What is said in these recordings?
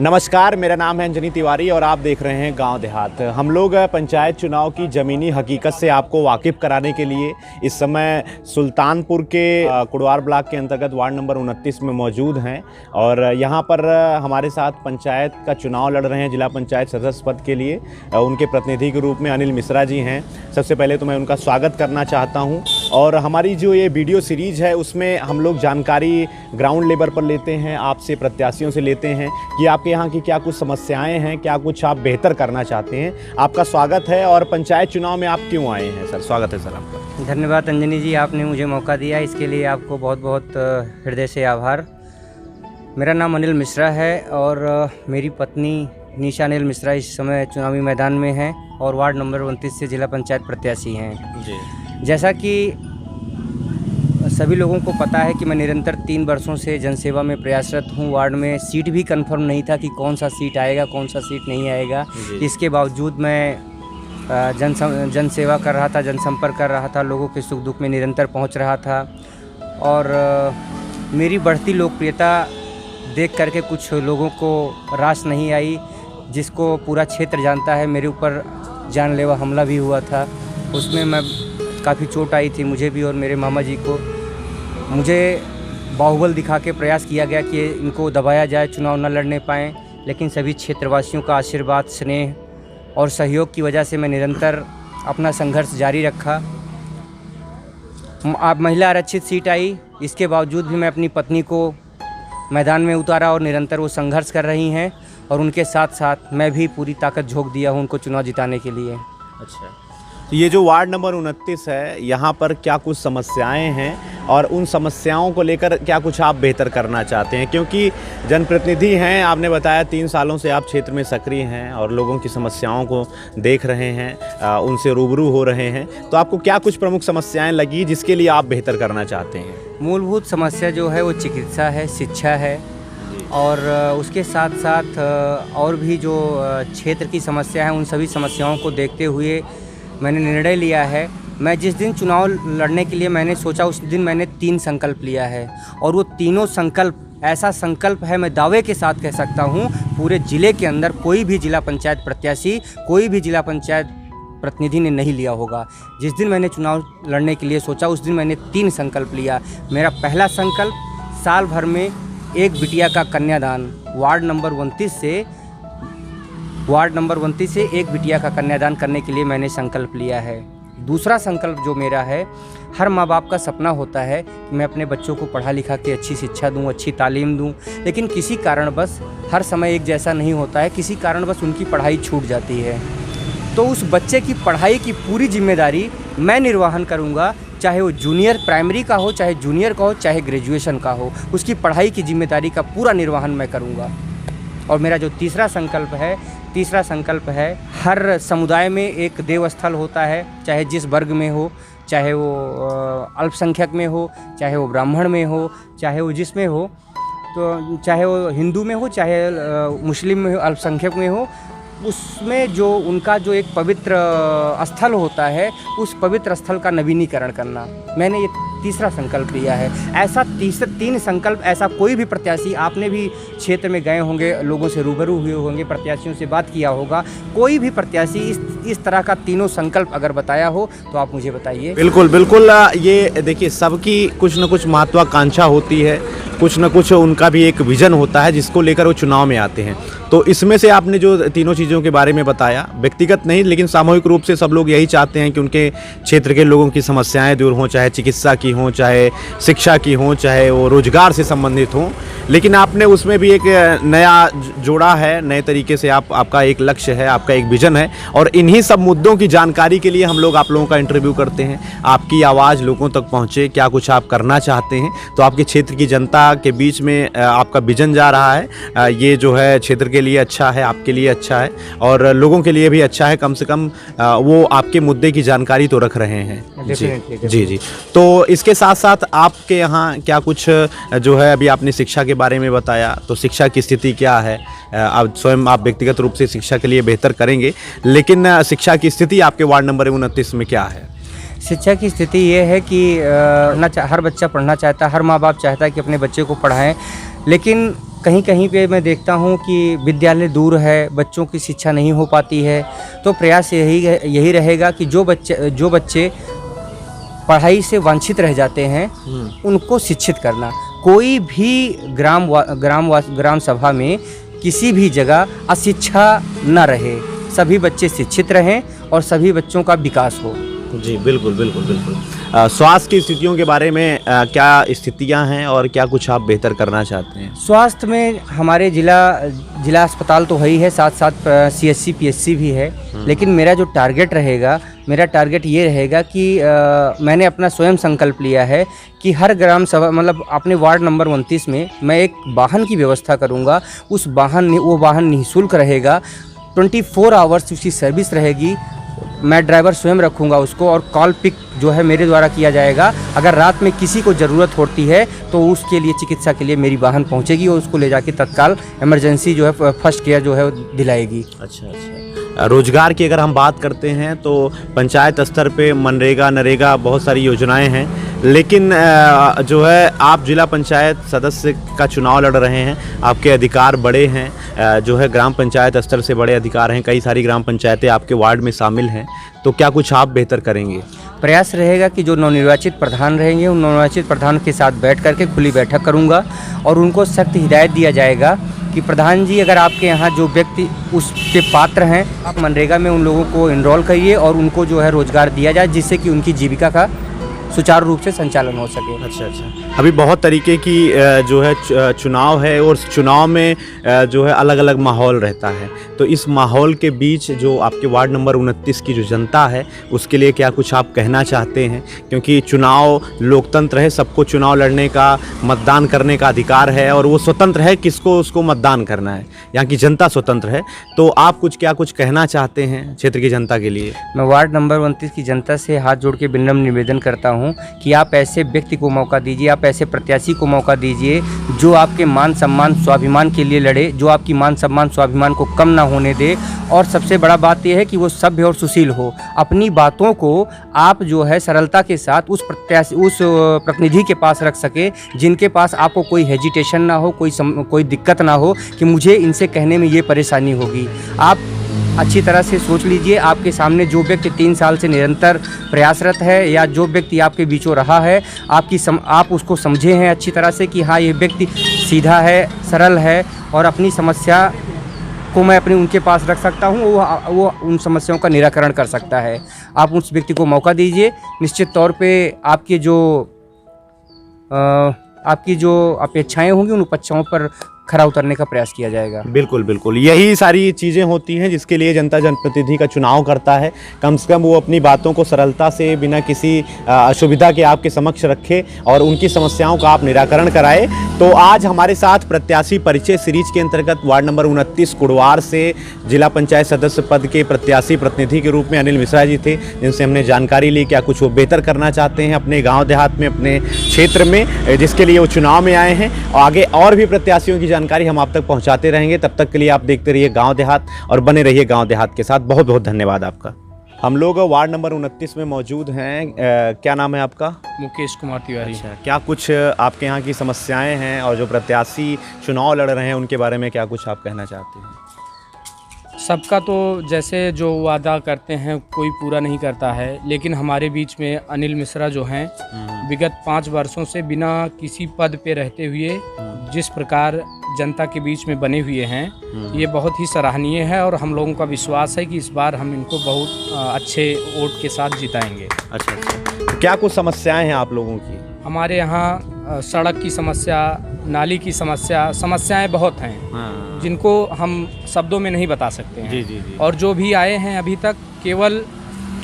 नमस्कार, मेरा नाम है अंजनी तिवारी और आप देख रहे हैं गांव देहात। हम लोग पंचायत चुनाव की ज़मीनी हकीकत से आपको वाकिफ़ कराने के लिए इस समय सुल्तानपुर के कुड़वार ब्लॉक के अंतर्गत वार्ड नंबर 29 में मौजूद हैं और यहां पर हमारे साथ पंचायत का चुनाव लड़ रहे हैं जिला पंचायत सदस्य पद के लिए। उनके प्रतिनिधि के रूप में अनिल मिश्रा जी हैं। सबसे पहले तो मैं उनका स्वागत करना चाहता हूँ और हमारी जो ये वीडियो सीरीज़ है उसमें हम लोग जानकारी ग्राउंड लेवल पर लेते हैं, आपसे प्रत्याशियों से लेते हैं कि आपके यहाँ की क्या कुछ समस्याएं हैं, क्या कुछ आप बेहतर करना चाहते हैं। आपका स्वागत है और पंचायत चुनाव में आप क्यों आए हैं सर? स्वागत है सर आपका। धन्यवाद अंजनी जी, आपने मुझे मौका दिया, इसके लिए आपको बहुत बहुत हृदय से आभार। मेरा नाम अनिल मिश्रा है और मेरी पत्नी निशा अनिल मिश्रा इस समय चुनावी मैदान में हैं और वार्ड नंबर 29 से जिला पंचायत प्रत्याशी हैं जी। जैसा कि सभी लोगों को पता है कि मैं निरंतर 3 वर्षों से जनसेवा में प्रयासरत हूँ। वार्ड में सीट भी कंफर्म नहीं था कि कौन सा सीट आएगा, कौन सा सीट नहीं आएगा। इसके बावजूद मैं जनसेवा कर रहा था, जनसंपर्क कर रहा था, लोगों के सुख दुख में निरंतर पहुँच रहा था और मेरी बढ़ती लोकप्रियता देख करके कुछ लोगों को रास नहीं आई, जिसको पूरा क्षेत्र जानता है। मेरे ऊपर जानलेवा हमला भी हुआ था, उसमें मैं काफ़ी चोट आई थी मुझे भी और मेरे मामा जी को। मुझे बाहुबल दिखा के प्रयास किया गया कि इनको दबाया जाए, चुनाव न लड़ने पाएँ, लेकिन सभी क्षेत्रवासियों का आशीर्वाद, स्नेह और सहयोग की वजह से मैं निरंतर अपना संघर्ष जारी रखा। अब महिला आरक्षित सीट आई, इसके बावजूद भी मैं अपनी पत्नी को मैदान में उतारा और निरंतर वो संघर्ष कर रही हैं और उनके साथ साथ मैं भी पूरी ताकत झोंक दिया हूँ उनको चुनाव जिताने के लिए। अच्छा, तो ये जो वार्ड नंबर 29 है, यहाँ पर क्या कुछ समस्याएं हैं और उन समस्याओं को लेकर क्या कुछ आप बेहतर करना चाहते हैं? क्योंकि जनप्रतिनिधि हैं, आपने बताया 3 सालों से आप क्षेत्र में सक्रिय हैं और लोगों की समस्याओं को देख रहे हैं, उनसे रूबरू हो रहे हैं, तो आपको क्या कुछ प्रमुख समस्याएं लगी जिसके लिए आप बेहतर करना चाहते हैं? मूलभूत समस्या जो है वो चिकित्सा है, शिक्षा है और उसके साथ साथ और भी जो क्षेत्र की समस्या है, उन सभी समस्याओं को देखते हुए मैंने निर्णय लिया है। मैं जिस दिन चुनाव लड़ने के लिए मैंने सोचा, उस दिन मैंने 3 संकल्प लिया है और वो तीनों संकल्प ऐसा संकल्प है, मैं दावे के साथ कह सकता हूँ, पूरे ज़िले के अंदर कोई भी जिला पंचायत प्रत्याशी, कोई भी जिला पंचायत प्रतिनिधि ने नहीं लिया होगा। जिस दिन मैंने चुनाव लड़ने के लिए सोचा, उस दिन मैंने 3 संकल्प लिया। मेरा पहला संकल्प, साल भर में एक बिटिया का कन्यादान। वार्ड नंबर 29 से एक बिटिया का कन्यादान करने के लिए मैंने संकल्प लिया है। दूसरा संकल्प जो मेरा है, हर माँ बाप का सपना होता है कि मैं अपने बच्चों को पढ़ा लिखा के अच्छी शिक्षा दूं, अच्छी तालीम दूं, लेकिन किसी कारणवश हर समय एक जैसा नहीं होता है, किसी कारणवश उनकी पढ़ाई छूट जाती है। तो उस बच्चे की पढ़ाई की पूरी जिम्मेदारी मैं निर्वहन करूँगा, चाहे वो जूनियर प्राइमरी का हो, चाहे जूनियर का हो, चाहे ग्रेजुएशन का हो, उसकी पढ़ाई की जिम्मेदारी का पूरा निर्वहन मैं करूँगा। और मेरा जो तीसरा संकल्प है, हर समुदाय में एक देवस्थल होता है, चाहे जिस वर्ग में हो, चाहे वो अल्पसंख्यक में हो, चाहे वो ब्राह्मण में हो, चाहे वो जिसमें हो, तो चाहे वो हिंदू में हो, चाहे मुस्लिम में हो, अल्पसंख्यक में हो, उसमें जो उनका जो एक पवित्र स्थल होता है, उस पवित्र स्थल का नवीनीकरण करना, मैंने ये तीसरा संकल्प लिया है। ऐसा 3 संकल्प ऐसा कोई भी प्रत्याशी, आपने भी क्षेत्र में गए होंगे, लोगों से रूबरू हुए होंगे, प्रत्याशियों से बात किया होगा, कोई भी प्रत्याशी इस तरह का तीनों संकल्प अगर बताया हो तो आप मुझे बताइए। बिल्कुल बिल्कुल, ये देखिए, सबकी कुछ न कुछ महत्वाकांक्षा होती है, कुछ न कुछ उनका भी एक विज़न होता है जिसको लेकर वो चुनाव में आते हैं। तो इसमें से आपने जो तीनों चीज़ों के बारे में बताया, व्यक्तिगत नहीं लेकिन सामूहिक रूप से सब लोग यही चाहते हैं कि उनके क्षेत्र के लोगों की समस्याएं दूर हों, चाहे चिकित्सा की हों, चाहे शिक्षा की हों, चाहे वो रोजगार से संबंधित हों। लेकिन आपने उसमें भी एक नया जोड़ा है, नए तरीके से आपका एक लक्ष्य है, आपका एक विज़न है और इन्हीं सब मुद्दों की जानकारी के लिए हम लोग आप लोगों का इंटरव्यू करते हैं। आपकी आवाज़ लोगों तक पहुँचे, क्या कुछ आप करना चाहते हैं, तो आपके क्षेत्र की जनता के बीच में आपका विज़न जा रहा है। ये जो है क्षेत्र के लिए अच्छा है, आपके लिए अच्छा है और लोगों के लिए भी अच्छा है। कम से कम वो आपके मुद्दे की जानकारी तो रख रहे हैं। जी। तो इसके साथ साथ आपके यहाँ क्या कुछ जो है, अभी आपने शिक्षा के बारे में बताया, तो शिक्षा की स्थिति क्या है? आप स्वयं आप व्यक्तिगत रूप से शिक्षा के लिए बेहतर करेंगे, लेकिन शिक्षा की स्थिति आपके वार्ड नंबर 29 में क्या है? शिक्षा की स्थिति ये है कि हर बच्चा पढ़ना चाहता है, हर माँ बाप चाहता है कि अपने बच्चे को पढ़ाएं, लेकिन कहीं कहीं पे मैं देखता हूँ कि विद्यालय दूर है, बच्चों की शिक्षा नहीं हो पाती है। तो प्रयास यही रहेगा कि जो बच्चे पढ़ाई से वंचित रह जाते हैं उनको शिक्षित करना। कोई भी ग्राम सभा में किसी भी जगह अशिक्षा न रहे, सभी बच्चे शिक्षित रहें और सभी बच्चों का विकास हो। जी बिल्कुल बिल्कुल बिल्कुल। स्वास्थ्य की स्थितियों के बारे में क्या स्थितियां हैं और क्या कुछ आप बेहतर करना चाहते हैं? स्वास्थ्य में हमारे जिला अस्पताल तो है ही है, साथ साथ CSC PSC भी है। लेकिन मेरा जो टारगेट रहेगा, मेरा टारगेट ये रहेगा कि मैंने अपना स्वयं संकल्प लिया है कि हर ग्राम सभा मतलब अपने वार्ड नंबर 29 में मैं एक वाहन की व्यवस्था करूँगा। वो वाहन निःशुल्क रहेगा, 24 आवर्स उसकी सर्विस रहेगी। मैं ड्राइवर स्वयं रखूँगा उसको, और कॉल पिक जो है मेरे द्वारा किया जाएगा। अगर रात में किसी को ज़रूरत होती है तो उसके लिए चिकित्सा के लिए मेरी वाहन पहुँचेगी और उसको ले जाके तत्काल इमरजेंसी जो है फर्स्ट केयर जो है दिलाएगी। अच्छा। रोजगार की अगर हम बात करते हैं तो पंचायत स्तर पे मनरेगा, नरेगा बहुत सारी योजनाएं हैं, लेकिन जो है आप जिला पंचायत सदस्य का चुनाव लड़ रहे हैं, आपके अधिकार बड़े हैं, जो है ग्राम पंचायत स्तर से बड़े अधिकार हैं, कई सारी ग्राम पंचायतें आपके वार्ड में शामिल हैं, तो क्या कुछ आप बेहतर करेंगे? प्रयास रहेगा कि जो नवनिर्वाचित प्रधान रहेंगे उन नवनिर्वाचित प्रधान के साथ बैठ करके खुली बैठक करूंगा और उनको सख्त हिदायत दिया जाएगा कि प्रधान जी, अगर आपके यहाँ जो व्यक्ति उसके पात्र हैं, आप मनरेगा में उन लोगों को इनरोल करिए और उनको जो है रोज़गार दिया जाए, जिससे कि उनकी जीविका का सुचारू रूप से संचालन हो सके। अच्छा। अभी बहुत तरीके की जो है चुनाव है और चुनाव में जो है अलग अलग माहौल रहता है, तो इस माहौल के बीच जो आपके वार्ड नंबर 29 की जो जनता है उसके लिए क्या कुछ आप कहना चाहते हैं? क्योंकि चुनाव लोकतंत्र है, सबको चुनाव लड़ने का, मतदान करने का अधिकार है और वो स्वतंत्र है किसको उसको मतदान करना है, यहाँ की जनता स्वतंत्र है। तो आप क्या कुछ कहना चाहते हैं क्षेत्र की जनता के लिए? मैं वार्ड नंबर 29 की जनता से हाथ जोड़ के विनम्र निवेदन करता हूँ कि आप ऐसे व्यक्ति को मौका दीजिए, आप ऐसे प्रत्याशी को मौका दीजिए जो आपके मान सम्मान स्वाभिमान के लिए लड़े, जो आपकी मान सम्मान स्वाभिमान को कम ना होने दे, और सबसे बड़ा बात यह है कि वो सभ्य और सुशील हो। अपनी बातों को आप जो है सरलता के साथ उस प्रतिनिधि के पास रख सके जिनके पास आपको कोई हेजिटेशन ना हो, कोई दिक्कत ना हो कि मुझे इनसे कहने में ये परेशानी होगी। आप अच्छी तरह से सोच लीजिए, आपके सामने जो व्यक्ति 3 साल से निरंतर प्रयासरत है या जो व्यक्ति आपके बीचों रहा है, आप उसको समझे हैं अच्छी तरह से कि हाँ, ये व्यक्ति सीधा है, सरल है और अपनी समस्या को मैं उनके पास रख सकता हूँ, वो उन समस्याओं का निराकरण कर सकता है। आप उस व्यक्ति को मौका दीजिए, निश्चित तौर पे आपकी जो अपेक्षाएं होंगी उन अपेक्षाओं पर खरा उतरने का प्रयास किया जाएगा। बिल्कुल बिल्कुल, यही सारी चीज़ें होती हैं जिसके लिए जनता जनप्रतिनिधि का चुनाव करता है। कम से कम वो अपनी बातों को सरलता से बिना किसी असुविधा के आपके समक्ष रखे और उनकी समस्याओं का आप निराकरण कराए। तो आज हमारे साथ प्रत्याशी परिचय सीरीज के अंतर्गत वार्ड नंबर 29 कुड़वार से जिला पंचायत सदस्य पद के प्रत्याशी प्रतिनिधि के रूप में अनिल मिश्रा जी थे, जिनसे हमने जानकारी ली क्या कुछ वो बेहतर करना चाहते हैं अपने गाँव देहात में, अपने क्षेत्र में, जिसके लिए वो चुनाव में आए हैं। और आगे और भी प्रत्याशियों की जानकारी हम आप तक पहुंचाते रहेंगे। तब तक के लिए आप देखते रहिए गांव देहात और बने रहिए गांव देहात के साथ। बहुत बहुत धन्यवाद आपका। हम लोग वार्ड नंबर 29 में मौजूद हैं। क्या नाम है आपका? मुकेश कुमार तिवारी। अच्छा, क्या कुछ आपके यहाँ की समस्याएं हैं और जो प्रत्याशी चुनाव लड़ रहे हैं उनके बारे में क्या कुछ आप कहना चाहते हैं? सबका तो जैसे जो वादा करते हैं कोई पूरा नहीं करता है, लेकिन हमारे बीच में अनिल मिश्रा जो हैं विगत 5 वर्षों से बिना किसी पद पे रहते हुए जिस प्रकार जनता के बीच में बने हुए हैं, ये बहुत ही सराहनीय है और हम लोगों का विश्वास है कि इस बार हम इनको बहुत अच्छे वोट के साथ जिताएंगे। अच्छा, तो क्या कुछ समस्याएं हैं आप लोगों की? हमारे यहाँ सड़क की समस्या, नाली की समस्याएं बहुत हैं जिनको हम शब्दों में नहीं बता सकते हैं। जी। और जो भी आए हैं अभी तक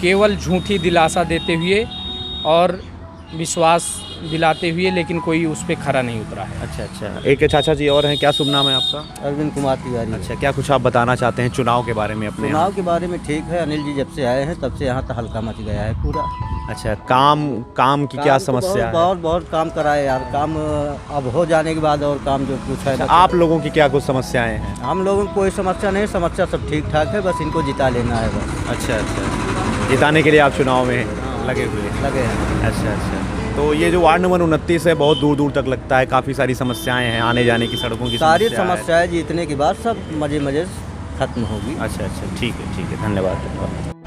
केवल झूठी दिलासा देते हुए और विश्वास दिलाते हुए, लेकिन कोई उस पर खरा नहीं उतरा है। अच्छा, एक चाचा जी और हैं, क्या शुभ नाम है आपका? अरविंद कुमार तिवारी। अच्छा, क्या कुछ आप बताना चाहते हैं चुनाव के बारे में अपने? चुनाव के बारे में ठीक है, अनिल जी जब से आए हैं तब से यहाँ तो हल्का मच गया है पूरा। अच्छा, काम की क्या समस्या है? बहुत काम कराए यार, काम अब हो जाने के बाद और काम जो कुछ है। अच्छा, आप लोगों की क्या कुछ समस्याएं हैं? हम लोगों को कोई समस्या नहीं, समस्या सब ठीक ठाक है, बस इनको जिता लेना है बस। अच्छा, जिताने के लिए आप चुनाव में लगे हुए हैं? लगे हैं। अच्छा, तो ये जो वार्ड नंबर 29 है बहुत दूर दूर तक लगता है, काफ़ी सारी समस्याएं हैं, आने जाने की सड़कों की सारी समस्या है। समस्याएं जीतने के बाद सब मज़े मज़े खत्म होगी। अच्छा अच्छा, ठीक है धन्यवाद धन्यवाद।